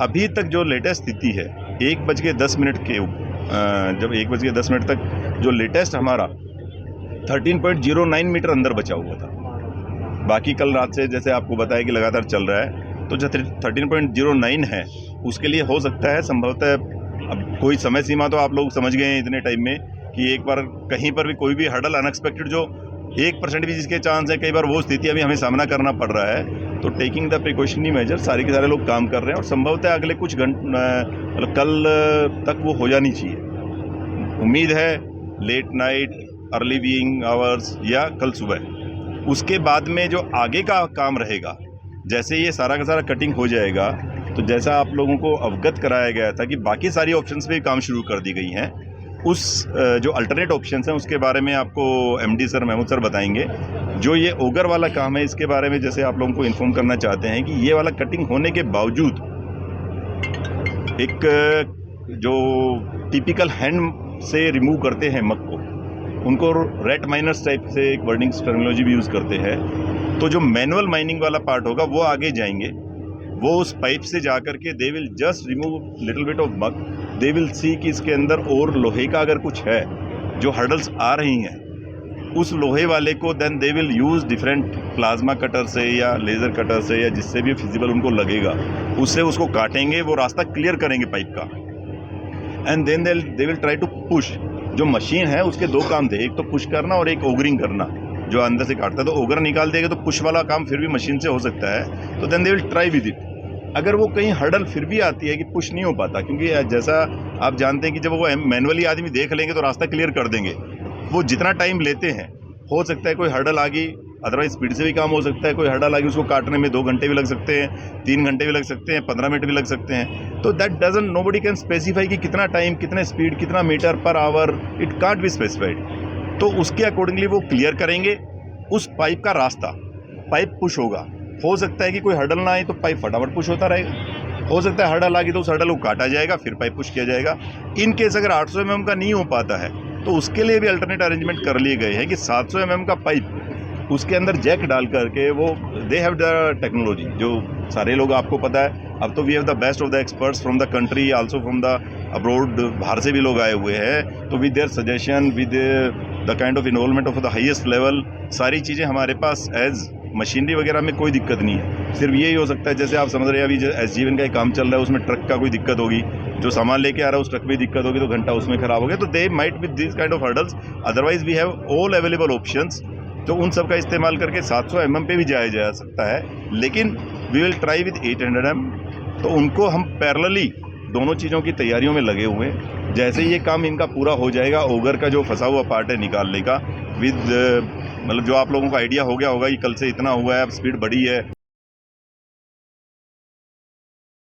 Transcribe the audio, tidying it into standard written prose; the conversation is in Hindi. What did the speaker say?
अभी तक जो लेटेस्ट स्थिति है 1:10 के जब 1:10 तक जो लेटेस्ट हमारा 13.09 मीटर अंदर बचा हुआ था। बाकी कल रात से जैसे आपको बताया कि लगातार चल रहा है, तो जो 13.09 है उसके लिए हो सकता है संभवतः, अब कोई समय सीमा तो आप लोग समझ गए हैं इतने टाइम में कि एक बार कहीं पर भी कोई भी हर्डल अनएक्सपेक्टेड जो 1% भी जिसके चांस है, कई बार वो स्थिति अभी हमें सामना करना पड़ रहा है। तो टेकिंग द प्रिकॉशनरी मेजर सारे के सारे लोग काम कर रहे हैं और संभवतः अगले कुछ घंटे मतलब कल तक वो हो जानी चाहिए। उम्मीद है late night, early wing hours या कल सुबह। उसके बाद में जो आगे का काम रहेगा, जैसे ये सारा का सारा कटिंग हो जाएगा, तो जैसा आप लोगों को अवगत कराया गया था कि बाकी सारी ऑप्शंस पे काम शुरू कर दी गई हैं, उस जो अल्टरनेट ऑप्शंस हैं उसके बारे में आपको एमडी सर, महमूद सर बताएंगे। जो ये ओगर वाला काम है इसके बारे में जैसे आप लोगों को इन्फॉर्म करना चाहते हैं कि ये वाला कटिंग होने के बावजूद एक जो टिपिकल हैंड से रिमूव करते हैं मग को, उनको रेट माइनर्स टाइप से एक वर्डिंग टर्मिनोलॉजी भी यूज़ करते हैं। तो जो मैनुअल माइनिंग वाला पार्ट होगा वो आगे जाएंगे, वो उस पाइप से जा कर के they will just remove little bit of mug. They will see कि इसके अंदर और लोहे का अगर कुछ है जो हर्डल्स आ रही हैं, उस लोहे वाले को then they will use different plasma cutter से या लेज़र कटर से या जिससे भी फिजिबल उनको लगेगा उससे उसको काटेंगे, वो रास्ता क्लियर करेंगे पाइप का। And then they will try to push. जो मशीन है उसके दो काम थे, एक तो पुश करना और एक ओगरिंग करना, जो अंदर से काटता है। तो ओगर निकाल देगा तो पुश वाला काम फिर भी मशीन से हो सकता है, तो then they will try with it. अगर वो कहीं हर्डल फिर भी आती है कि पुश नहीं हो पाता, क्योंकि जैसा आप जानते हैं कि जब वो मैनुअली आदमी देख लेंगे तो रास्ता क्लियर कर देंगे, वो जितना टाइम लेते हैं हो सकता है कोई हर्डल आ गई, अदरवाइज स्पीड से भी काम हो सकता है। कोई हर्डल आ गई उसको काटने में 2 घंटे भी लग सकते हैं, 3 घंटे भी लग सकते हैं, 15 मिनट भी लग सकते हैं। तो that doesn't nobody can specify कि कितना टाइम, कितने स्पीड, कितना metre per hour, it can't be specified. तो उसके अकॉर्डिंगली वो क्लियर करेंगे उस पाइप का रास्ता। पाइप पुश होगा, हो सकता है कि कोई हर्डल ना आए तो पाइप फटाफट पुश होता रहेगा, हो सकता है हर्डल आ गई तो उस हर्डल को काटा जाएगा, फिर पाइप पुश किया जाएगा। इन केस अगर 800 mm का नहीं हो पाता है तो उसके लिए भी अल्टरनेट अरेंजमेंट कर लिए गए हैं कि 700 mm का पाइप, उसके अंदर जैक डाल करके वो दे हैव द टेक्नोलॉजी, जो सारे लोग आपको पता है। अब तो we have the best of the experts from the country, also from the abroad, बाहर से भी लोग आए हुए हैं। तो with their suggestion, with the kind of involvement of the highest level, सारी चीज़ें हमारे पास एज मशीनरी वगैरह में कोई दिक्कत नहीं है। सिर्फ यही हो सकता है, जैसे आप समझ रहे हैं अभी SGVN का एक काम चल रहा है, उसमें ट्रक का कोई दिक्कत होगी, जो सामान लेके आ रहा है उस ट्रक में दिक्कत होगी तो घंटा उसमें खराब हो गया, तो they might with this kind of hurdles. Otherwise we have all available options, तो उन सब का इस्तेमाल करके 700 mm पे भी जाया जा सकता है। लेकिन we will try with 800 mm, तो उनको हम पैरेलली दोनों चीज़ों की तैयारियों में लगे हुए हैं। जैसे ये काम इनका पूरा हो जाएगा, ओगर का जो फंसा हुआ पार्ट है निकालने का, विद मतलब जो आप लोगों को आइडिया हो गया होगा कि कल से इतना हुआ है, अब स्पीड बढ़ी है।